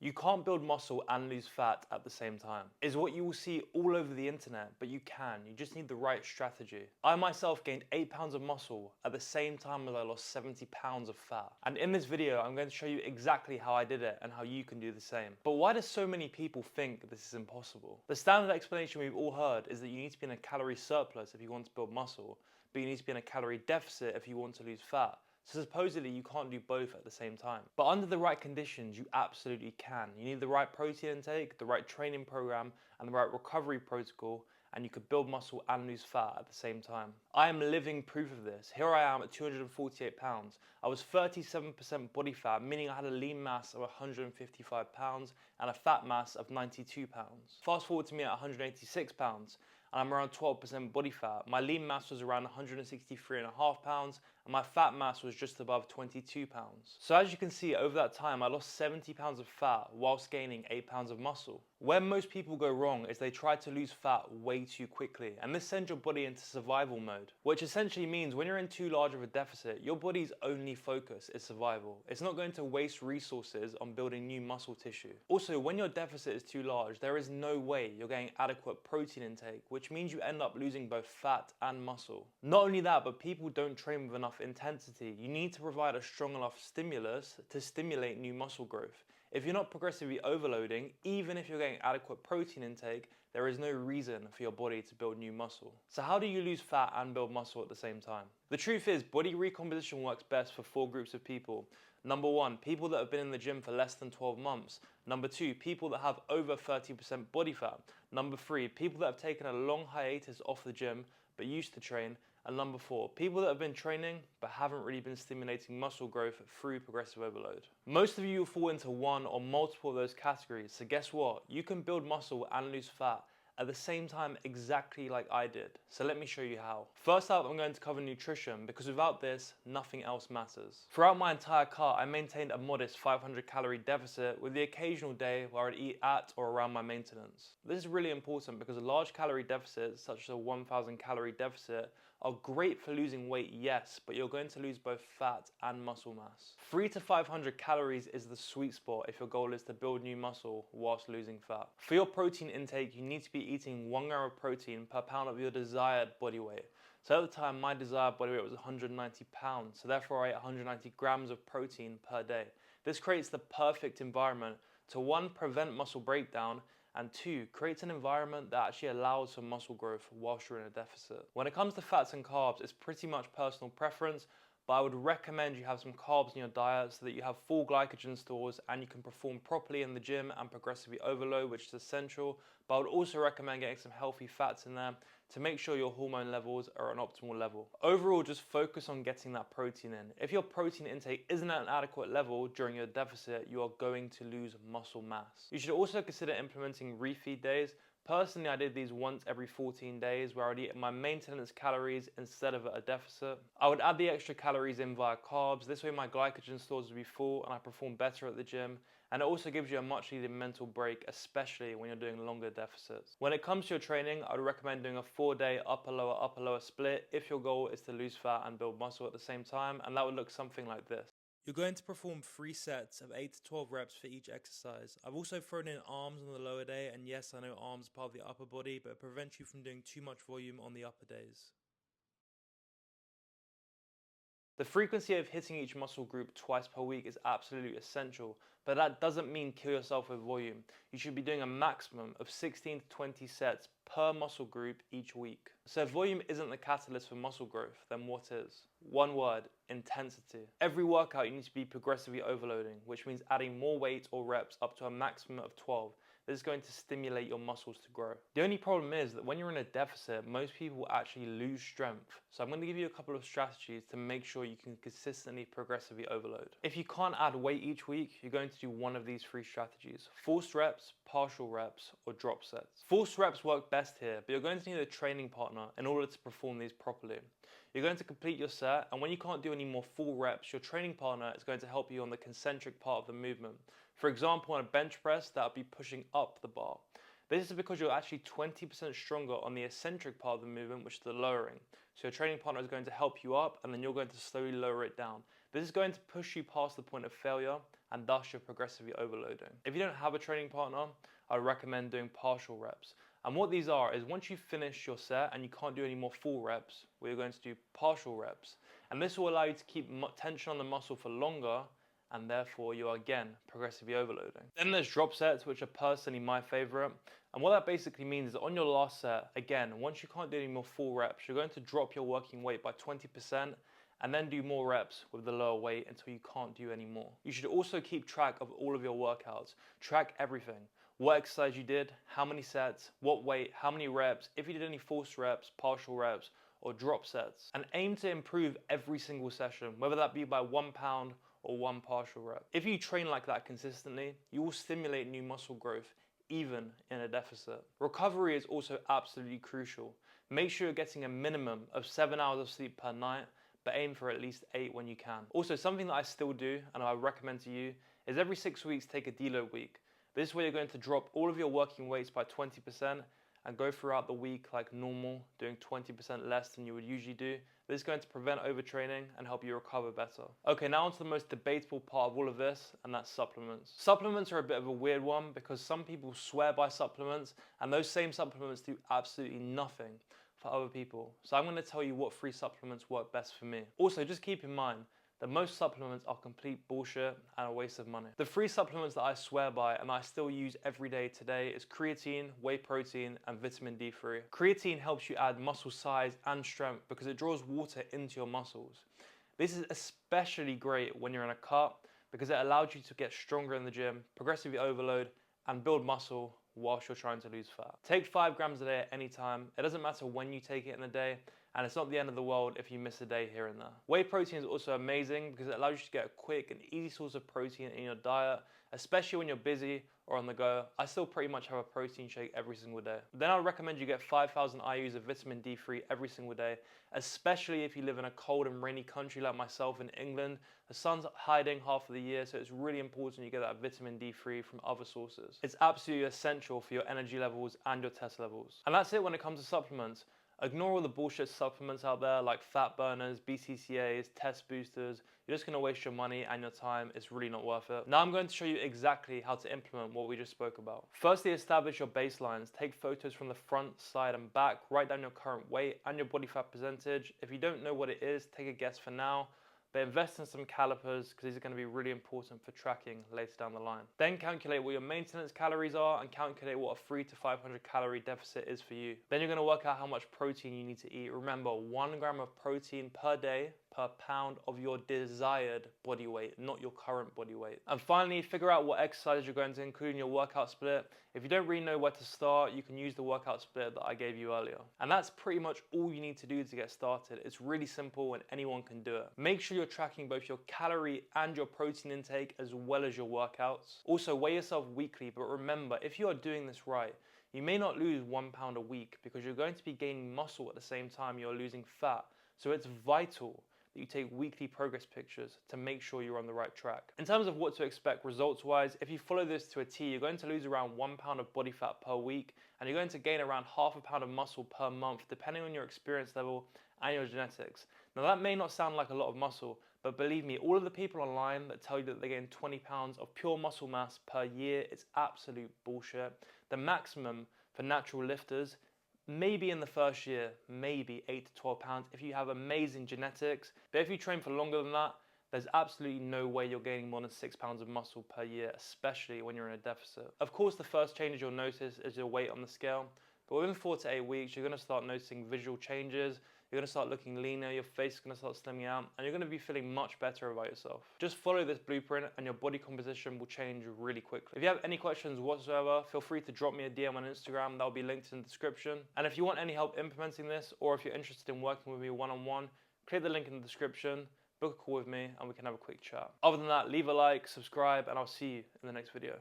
You can't build muscle and lose fat at the same time, is what you will see all over the internet, but you can. You just need the right strategy. I myself gained 8 pounds of muscle at the same time as I lost 70 pounds of fat. And in this video, I'm going to show you exactly how I did it and how you can do the same. But why do so many people think this is impossible? The standard explanation we've all heard is that you need to be in a calorie surplus if you want to build muscle, but you need to be in a calorie deficit if you want to lose fat. So supposedly you can't do both at the same time. But under the right conditions, you absolutely can. You need the right protein intake, the right training program, and the right recovery protocol, and you could build muscle and lose fat at the same time. I am living proof of this. Here I am at 248 pounds. I was 37% body fat, meaning I had a lean mass of 155 pounds and a fat mass of 92 pounds. Fast forward to me at 186 pounds, and I'm around 12% body fat. My lean mass was around 163.5 pounds, and my fat mass was just above 22 pounds. So as you can see, over that time, I lost 70 pounds of fat whilst gaining 8 pounds of muscle. Where most people go wrong is they try to lose fat way too quickly, and this sends your body into survival mode, which essentially means when you're in too large of a deficit, your body's only focus is survival. It's not going to waste resources on building new muscle tissue. Also, when your deficit is too large, there is no way you're getting adequate protein intake, which means you end up losing both fat and muscle. Not only that, but people don't train with enough intensity. You need to provide a strong enough stimulus to stimulate new muscle growth. If you're not progressively overloading, even if you're getting adequate protein intake, there is no reason for your body to build new muscle. So how do you lose fat and build muscle at the same time? The truth is, body recomposition works best for 4 groups of people. Number 1, people that have been in the gym for less than 12 months. Number 2, people that have over 30% body fat. Number 3, people that have taken a long hiatus off the gym but used to train. And number 4, people that have been training but haven't really been stimulating muscle growth through progressive overload. Most of you will fall into one or multiple of those categories, so guess what? You can build muscle and lose fat at the same time exactly like I did. So let me show you how. First up, I'm going to cover nutrition, because without this, nothing else matters. Throughout my entire cut, I maintained a modest 500 calorie deficit with the occasional day where I'd eat at or around my maintenance. This is really important because large calorie deficits, such as a 1000 calorie deficit, are great for losing weight, yes, but you're going to lose both fat and muscle mass. 300 to 500 calories is the sweet spot if your goal is to build new muscle whilst losing fat. For your protein intake, you need to be eating 1 gram of protein per pound of your desired body weight. So at the time, my desired body weight was 190 pounds, so therefore I ate 190 grams of protein per day. This creates the perfect environment to 1, prevent muscle breakdown, and 2, creates an environment that actually allows for muscle growth whilst you're in a deficit. When it comes to fats and carbs, it's pretty much personal preference, but I would recommend you have some carbs in your diet so that you have full glycogen stores and you can perform properly in the gym and progressively overload, which is essential. But I would also recommend getting some healthy fats in there to make sure your hormone levels are at an optimal level. Overall, just focus on getting that protein in. If your protein intake isn't at an adequate level during your deficit, you are going to lose muscle mass. You should also consider implementing refeed days. Personally, I did these once every 14 days where I would eat my maintenance calories instead of at a deficit. I would add the extra calories in via carbs. This way my glycogen stores would be full and I perform better at the gym. And it also gives you a much needed mental break, especially when you're doing longer deficits. When it comes to your training, I would recommend doing a 4-day upper lower split if your goal is to lose fat and build muscle at the same time, and that would look something like this. You're going to perform 3 sets of 8 to 12 reps for each exercise. I've also thrown in arms on the lower day, and yes, I know arms are part of the upper body, but it prevents you from doing too much volume on the upper days. The frequency of hitting each muscle group twice per week is absolutely essential, but that doesn't mean kill yourself with volume. You should be doing a maximum of 16 to 20 sets per muscle group each week. So if volume isn't the catalyst for muscle growth, then what is? One word: intensity. Every workout you need to be progressively overloading, which means adding more weight or reps up to a maximum of 12. This is going to stimulate your muscles to grow. The only problem is that when you're in a deficit, most people actually lose strength. So I'm going to give you a couple of strategies to make sure you can consistently progressively overload. If you can't add weight each week, you're going to do one of these 3 strategies: forced reps, partial reps, or drop sets. Forced reps work best here, but you're going to need a training partner in order to perform these properly. You're going to complete your set, and when you can't do any more full reps, your training partner is going to help you on the concentric part of the movement. For example, on a bench press, that would be pushing up the bar. This is because you're actually 20% stronger on the eccentric part of the movement, which is the lowering. So your training partner is going to help you up, and then you're going to slowly lower it down. This is going to push you past the point of failure, and thus you're progressively overloading. If you don't have a training partner, I would recommend doing partial reps. And what these are is once you finish your set and you can't do any more full reps, we're going to do partial reps. And this will allow you to keep tension on the muscle for longer, and therefore you are again progressively overloading. Then there's drop sets, which are personally my favorite. And what that basically means is on your last set, again, once you can't do any more full reps, you're going to drop your working weight by 20% and then do more reps with the lower weight until you can't do any more. You should also keep track of all of your workouts. Track everything. What exercise you did, how many sets, what weight, how many reps, if you did any forced reps, partial reps, or drop sets. And aim to improve every single session, whether that be by 1 pound or 1 partial rep. If you train like that consistently, you will stimulate new muscle growth, even in a deficit. Recovery is also absolutely crucial. Make sure you're getting a minimum of 7 hours of sleep per night, but aim for at least 8 when you can. Also, something that I still do, and I recommend to you, is every 6 weeks take a deload week. This way you're going to drop all of your working weights by 20% and go throughout the week like normal, doing 20% less than you would usually do. This is going to prevent overtraining and help you recover better. Okay, now on to the most debatable part of all of this, and that's supplements. Supplements are a bit of a weird one because some people swear by supplements, and those same supplements do absolutely nothing for other people. So I'm going to tell you what free supplements work best for me. Also, just keep in mind that most supplements are complete bullshit and a waste of money. The free supplements that I swear by and I still use every day today is creatine, whey protein, and vitamin D3. Creatine helps you add muscle size and strength because it draws water into your muscles. This is especially great when you're in a cut because it allows you to get stronger in the gym, progressively overload, and build muscle whilst you're trying to lose fat. Take 5 grams a day at any time. It doesn't matter when you take it in the day, and it's not the end of the world if you miss a day here and there. Whey protein is also amazing because it allows you to get a quick and easy source of protein in your diet, especially when you're busy or on the go. I still pretty much have a protein shake every single day. Then I would recommend you get 5,000 IUs of vitamin D3 every single day, especially if you live in a cold and rainy country like myself in England. The sun's hiding half of the year, so it's really important you get that vitamin D3 from other sources. It's absolutely essential for your energy levels and your test levels. And that's it when it comes to supplements. Ignore all the bullshit supplements out there like fat burners, BCCAs, test boosters. You're just gonna waste your money and your time. It's really not worth it. Now I'm going to show you exactly how to implement what we just spoke about. Firstly, establish your baselines. Take photos from the front, side, and back. Write down your current weight and your body fat percentage. If you don't know what it is, take a guess for now. But invest in some calipers because these are going to be really important for tracking later down the line. Then calculate what your maintenance calories are and calculate what a 300 to 500 calorie deficit is for you. Then you're going to work out how much protein you need to eat. Remember, 1 gram of protein per day per pound of your desired body weight, not your current body weight. And finally, figure out what exercises you're going to include in your workout split. If you don't really know where to start, you can use the workout split that I gave you earlier. And that's pretty much all you need to do to get started. It's really simple and anyone can do it. Make sure you're tracking both your calorie and your protein intake as well as your workouts. Also, weigh yourself weekly, but remember, if you are doing this right, you may not lose 1 pound a week because you're going to be gaining muscle at the same time you're losing fat. So it's vital that you take weekly progress pictures to make sure you're on the right track. In terms of what to expect results-wise, if you follow this to a T, you're going to lose around 1 pound of body fat per week, and you're going to gain around half a pound of muscle per month, depending on your experience level and your genetics. Now that may not sound like a lot of muscle, but believe me, all of the people online that tell you that they gain 20 pounds of pure muscle mass per year, it's absolute bullshit. The maximum for natural lifters, maybe in the first year, maybe 8 to 12 pounds if you have amazing genetics. But if you train for longer than that, there's absolutely no way you're gaining more than 6 pounds of muscle per year, especially when you're in a deficit. Of course, the first changes you'll notice is your weight on the scale, but within 4 to 8 weeks, you're gonna start noticing visual changes. You're gonna start looking leaner, your face is gonna start slimming out, and you're gonna be feeling much better about yourself. Just follow this blueprint and your body composition will change really quickly. If you have any questions whatsoever, feel free to drop me a DM on Instagram, that'll be linked in the description. And if you want any help implementing this, or if you're interested in working with me one-on-one, click the link in the description, book a call with me, and we can have a quick chat. Other than that, leave a like, subscribe, and I'll see you in the next video.